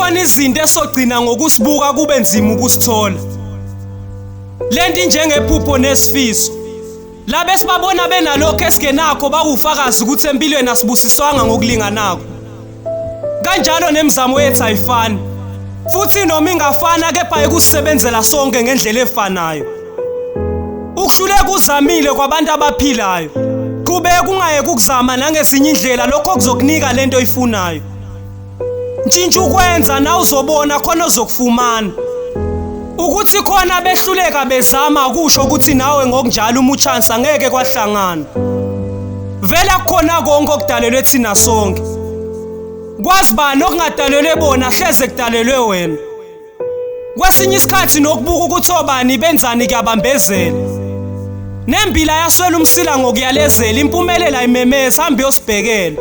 Kukhona izinto esogcina ngokusibuka kube nzima ukusithola. Lento njengephupho nesifiso. Labe sibabona benalokho esikenakho bakufakazi ukuthi empilweni asibusiswanga ngokulinganako. Kanjalo nemizamo yethu ayifani. Futhi noma ingafana kepha ekusebenzela sonke ngendlela efanayo. Ukuhluleka uzamile kwabantu abaphilayo. Qhubeka kungayeke ukuzama nangezinye indlela lokho kuzokunika lento oyifunayo. Ntshintsha ukwenza na uzobona khona ozokufumana. Ukuthi khona behluleka bezama akusho ukuthi nawe ngokunjalo uma uchance angeke kwahlangana. Vela kukhona konke okudalelwe thina sonke. Kwazi bani okungadalelwe bona hleze kudalelwe wena. Kwesinye isikhathi nokubuka ukuthi obani benzani kuyabambezela. Nembila yaswela umsila ngokuyalezela impumelelo ayimemeza hambe yosibhekela.